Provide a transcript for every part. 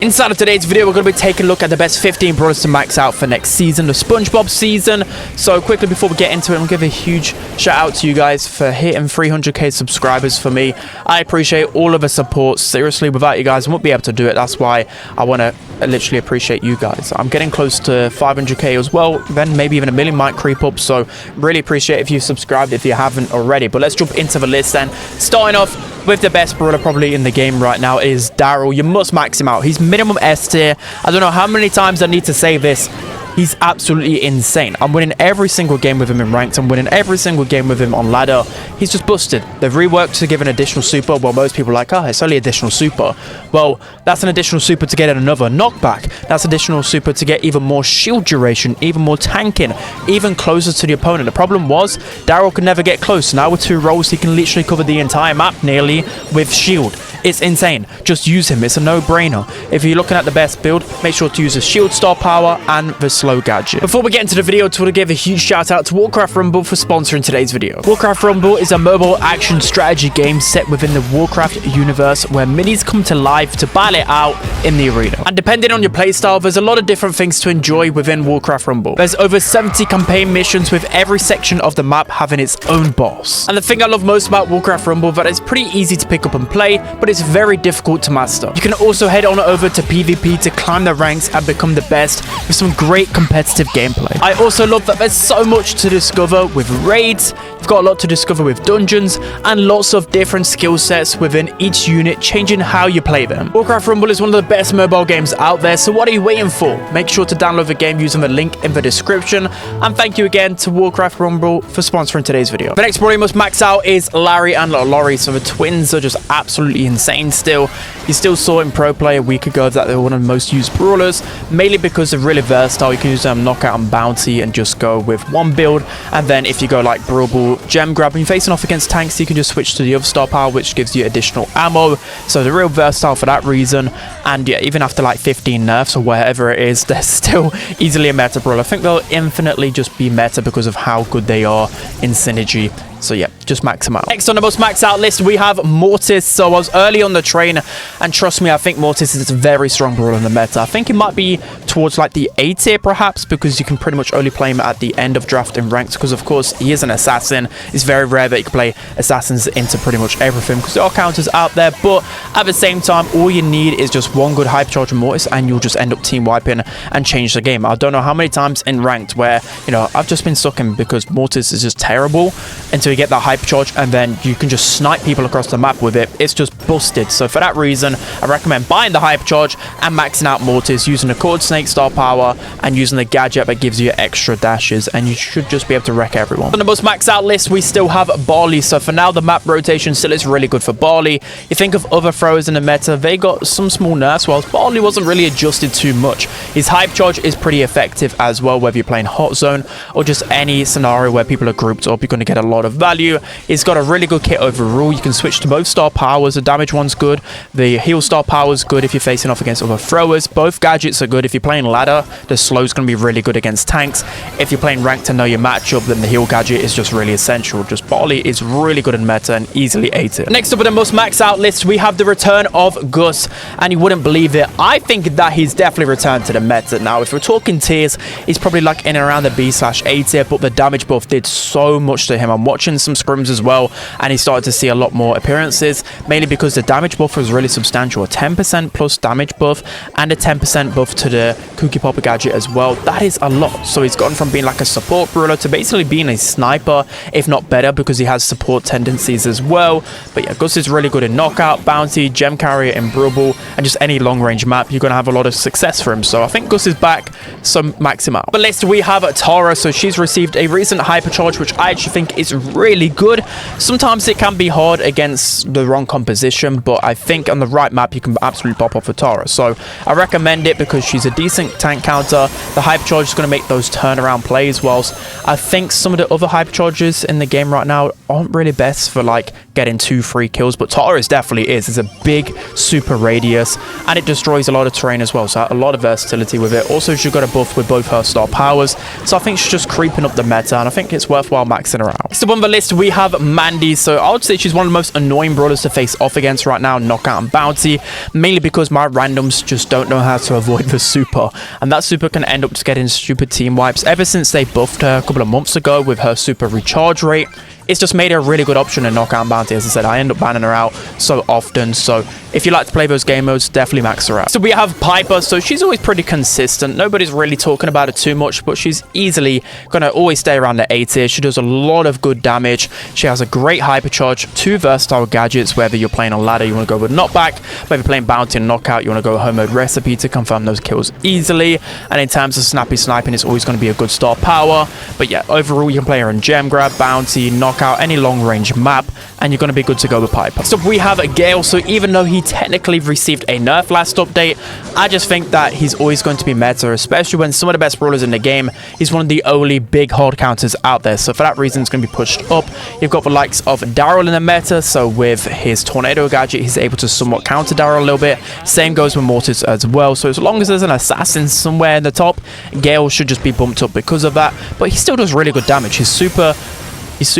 Inside of today's video, we're going to be taking a look at the best 15 brawlers to max out for next season, the SpongeBob season. So quickly before we get into it, I'll give a huge shout out to you guys for hitting 300k subscribers for me. I appreciate all of the support. Seriously, without you guys, I won't be able to do it. That's why I want to literally appreciate you guys. I'm getting close to 500k as well. Then maybe even a million might creep up. So really appreciate if you subscribed if you haven't already. But let's jump into the list then. Starting off with the best brawler probably in the game right now is Daryl. You must max him out. He's minimum S tier. I don't know how many times I need to say this. He's absolutely insane. I'm winning every single game with him in ranked. I'm winning every single game with him on ladder. He's just busted. They've reworked to give an additional super. Well, most people are like, oh, it's only additional super. Well, that's an additional super to get another knockback. That's additional super to get even more shield duration, even more tanking, even closer to the opponent. The problem was Daryl could never get close. Now with 2 rolls, he can literally cover the entire map nearly with shield. It's insane. Just use him. It's a no-brainer. If you're looking at the best build, make sure to use the shield star power and the slow gadget. Before we get into the video, I want to give a huge shout out to Warcraft Rumble for sponsoring today's video. Warcraft Rumble is a mobile action strategy game set within the Warcraft universe where minis come to life to battle it out in the arena. And depending on your playstyle, there's a lot of different things to enjoy within Warcraft Rumble. There's over 70 campaign missions with every section of the map having its own boss. And the thing I love most about Warcraft Rumble is that it's pretty easy to pick up and play, but it's very difficult to master. You can also head on over to PvP to climb the ranks and become the best with some great competitive gameplay. I also love that there's so much to discover with raids. You've got a lot to discover with dungeons and lots of different skill sets within each unit, changing how you play them. Warcraft Rumble is one of the best mobile games out there, so what are you waiting for? Make sure to download the game using the link in the description, and thank you again to Warcraft Rumble for sponsoring today's video. The next brawler you must max out is Larry and Laurie, so the twins are just absolutely insane still. You still saw in pro play a week ago that they were one of the most used brawlers, mainly because they're really versatile. You can use them knockout and bounty and just go with one build, and then if you go like Brawl, gem grab, and you're facing off against tanks, you can just switch to the other star power, which gives you additional ammo. So they're real versatile for that reason. And yeah, even after like 15 nerfs or wherever it is, they're still easily a meta brawler. I think they'll infinitely just be meta because of how good they are in synergy. So yeah, just max them out. Next on the most max out list, we have Mortis. So I was early on the train, and trust me, I think Mortis is a very strong brawler in the meta. I think it might be towards like the A tier perhaps, because you can pretty much only play him at the end of draft in ranked, because of course he is an assassin. It's very rare that you can play assassins into pretty much everything because there are counters out there, but at the same time, all you need is just one good hypercharge Mortis and you'll just end up team wiping and change the game. I don't know how many times in ranked where, you know, I've just been stuck in because Mortis is just terrible until you get that hypercharge, and then you can just snipe people across the map with it. It's just busted. So for that reason, I recommend buying the hypercharge and maxing out Mortis using the cord snake star power and using the gadget that gives you extra dashes, and you should just be able to wreck everyone. On the most max out list, we still have Barley. So for now, the map rotation still is really good for Barley. You think of other throwers in the meta, they got some small nerfs, whilst Barley wasn't really adjusted too much. His hypercharge is pretty effective as well, whether you're playing hot zone or just any scenario where people are grouped up, you're going to get a lot of value. It's got a really good kit overall. You can switch to both star powers. The damage one's good. The heal star power is good if you're facing off against other throwers. Both gadgets are good. If you're playing ladder, the slow is going to be really good against tanks. If you're playing ranked to know your matchup, then the heal gadget is just really essential. Just Barley is really good in meta and easily 8 it. Next up on the most max out list, we have the return of Gus, and you wouldn't believe it. I think that he's definitely returned to the meta. Now, if we're talking tiers, he's probably like in and around the B/A tier, but the damage buff did so much to him. I'm watching some scrims as well, and he started to see a lot more appearances, mainly because the damage buff was really substantial. A 10% plus damage buff and a 10% buff to the Cookie Popper gadget as well. That is a lot. So he's gone from being like a support brawler to basically being a sniper, if not better, because he has support tendencies as well. But yeah, Gus is really good in knockout, bounty, gem carrier, and Brawl, and just any long range map. You're going to have a lot of success for him. So I think Gus is back, so max him out. But next we have Tara. So she's received a recent hypercharge, which I actually think is really good. Sometimes it can be hard against the wrong composition, but I think on the right map you can absolutely pop off with Tara. So I recommend it because she's a decent tank counter. The hypercharge is going to make those turnaround plays, whilst I think some of the other hypercharges in the game right now aren't really best for like getting 2-3 kills, but Taurus definitely is. It's a big super radius, and it destroys a lot of terrain as well, so a lot of versatility with it. Also, she's got a buff with both her star powers, so I think she's just creeping up the meta, and I think it's worthwhile maxing her out. So on the list, we have Mandy. So I would say she's one of the most annoying brawlers to face off against right now, knockout and bounty, mainly because my randoms just don't know how to avoid the super, and that super can end up just getting stupid team wipes. Ever since they buffed her a couple of months ago with her super recharge rate, it's just made her a really good option in knockout and bounty. As I said, I end up banning her out so often, so if you like to play those game modes, definitely max her out. So we have Piper. So she's always pretty consistent. Nobody's really talking about it too much, but she's easily going to always stay around the A tier. She does a lot of good damage. She has a great hypercharge, 2 versatile gadgets, whether you're playing on ladder, you want to go with knockback, whether you're playing bounty and knockout, you want to go home mode recipe to confirm those kills easily. And in terms of snappy sniping, it's always going to be a good star power. But yeah, overall, you can play her in gem grab, bounty, knockout, any long range map, and you're going to be good to go with Piper. So we have Gail. So even though he technically received a nerf last update, I just think that he's always going to be meta, especially when some of the best brawlers in the game, he's one of the only big hard counters out there. So for that reason, it's going to be pushed up. You've got the likes of Daryl in the meta, so with his tornado gadget, he's able to somewhat counter Daryl a little bit. Same goes with Mortis as well. So as long as there's an assassin somewhere in the top, Gail should just be bumped up because of that, but he still does really good damage. His super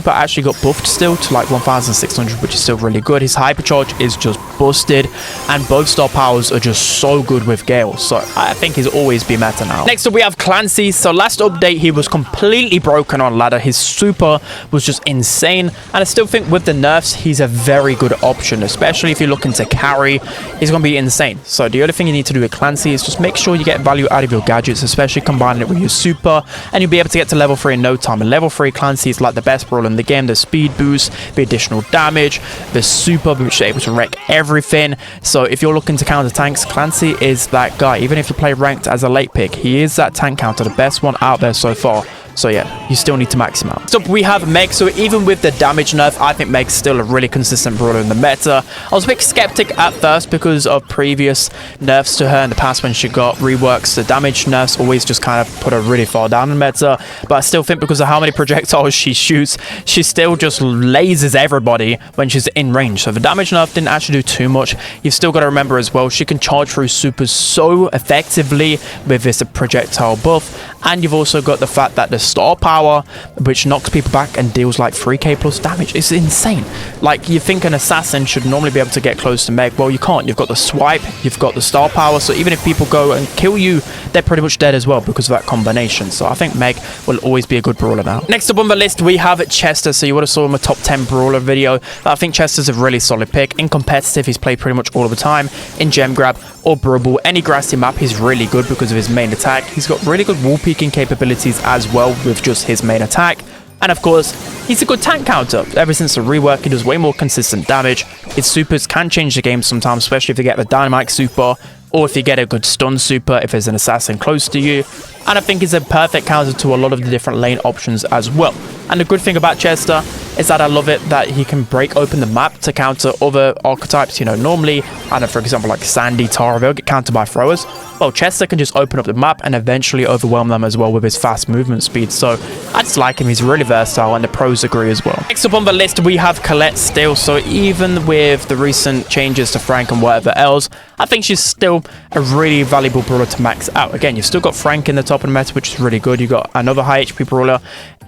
actually got buffed still to like 1,600, which is still really good. His hypercharge is just busted, and both star powers are just so good with Gail. So I think he's always be meta now. Next up, we have Clancy. So last update, he was completely broken on ladder. His super was just insane, and I still think with the nerfs, he's a very good option, especially if you're looking to carry. He's going to be insane. So the only thing you need to do with Clancy is just make sure you get value out of your gadgets, especially combining it with your super, and you'll be able to get to level 3 in no time. And level 3 Clancy is like the best brawler in the game. The speed boost, the additional damage, the super, which is able to wreck everything. So if you're looking to counter tanks, Clancy is that guy. Even if you play ranked as a late pick, he is that tank counter, the best one out there so far. So yeah, you still need to max him out. So we have Meg. So even with the damage nerf, I think Meg's still a really consistent brawler in the meta. I was a bit skeptic at first because of previous nerfs to her in the past when she got reworks. The damage nerfs always just kind of put her really far down in the meta. But I still think because of how many projectiles she shoots, she still just lasers everybody when she's in range. So the damage nerf didn't actually do too much. You've still got to remember as well, she can charge through supers so effectively with this projectile buff. And you've also got the fact that the star power, which knocks people back and deals like 3k plus damage, is insane. Like, you think an assassin should normally be able to get close to Meg. Well, you can't. You've got the swipe, you've got the star power, so even if people go and kill you, they're pretty much dead as well because of that combination. So I think Meg will always be a good brawler now. Next up on the list, we have Chester. So you would have saw him a top 10 brawler video. I think Chester's a really solid pick. In competitive, he's played pretty much all of the time. In gem grab or Brawl, any grassy map, he's really good because of his main attack. He's got really good wall peeking capabilities as well with just his main attack. And of course, he's a good tank counter. Ever since the rework, he does way more consistent damage. His supers can change the game sometimes, especially if you get the dynamite super, or if you get a good stun super if there's an assassin close to you. And I think he's a perfect counter to a lot of the different lane options as well. And the good thing about Chester is that I love it that he can break open the map to counter other archetypes. You know, normally, I know, for example, like Sandy, Tara, they'll get countered by throwers. Well, Chester can just open up the map and eventually overwhelm them as well with his fast movement speed. So I just like him. He's really versatile, and the pros agree as well. Next up on the list, we have Colette still. So even with the recent changes to Frank and whatever else, I think she's still a really valuable brawler to max out. Again, you've still got Frank in the top of the meta, which is really good. You've got another high HP brawler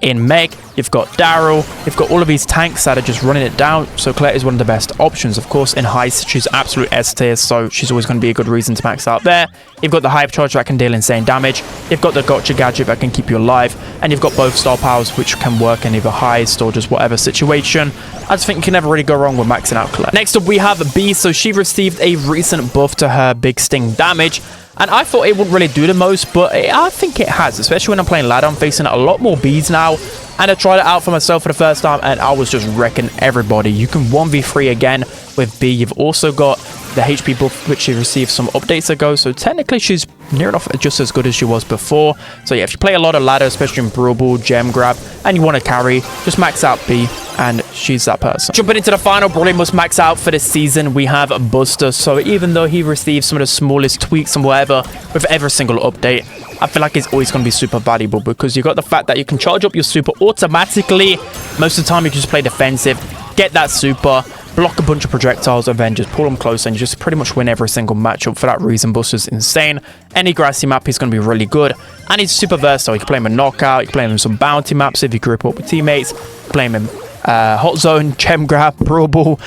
in Meg. You've got Daryl. You've got all of these tanks that are just running it down. So Colette is one of the best options. Of course, in heist, she's absolute S tier, so she's always going to be a good reason to max out there. You've got the hypercharge that can deal insane damage. You've got the gotcha gadget that can keep you alive. And you've got both star powers, which can work in either heist or just whatever situation. I just think you can never really go wrong with maxing out Colette. Next up, we have B. So she received a recent buff to her big sting damage. And I thought it wouldn't really do the most, but I think it has, especially when I'm playing ladder. I'm facing a lot more bees now, and I tried it out for myself for the first time, and I was just wrecking everybody. You can 1v3 again with B. You've also got the HP buff, which she received some updates ago, so technically she's near enough just as good as she was before. So yeah, if you play a lot of ladder, especially in Brawl, gem grab, and you want to carry, just max out B, and she's that person. Jumping into the final Brawley must max out for this season, we have Buster. So even though he received some of the smallest tweaks and whatever with every single update, I feel like it's always going to be super valuable because you got the fact that you can charge up your super automatically. Most of the time you can just play defensive, get that super, block a bunch of projectiles, and then just pull them close, and you just pretty much win every single matchup. For that reason, Buster's insane. Any grassy map, he's going to be really good. And he's super versatile. You can play him in knockout, you can play him in some bounty maps if you group up with teammates. You can play him in hot zone, gem grab, brawl.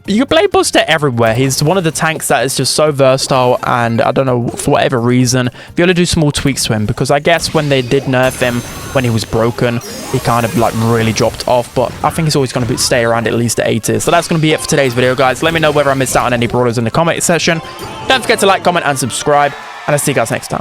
You can play Buster everywhere. He's one of the tanks that is just so versatile, and I don't know, for whatever reason, you only do small tweaks to him, because I guess when they did nerf him when he was broken, he kind of like really dropped off. But I think he's always going to stay around at least at 80. So that's going to be it for today's video, guys. Let me know whether I missed out on any brawlers in the comment section. Don't forget to like, comment, and subscribe, and I'll see you guys next time.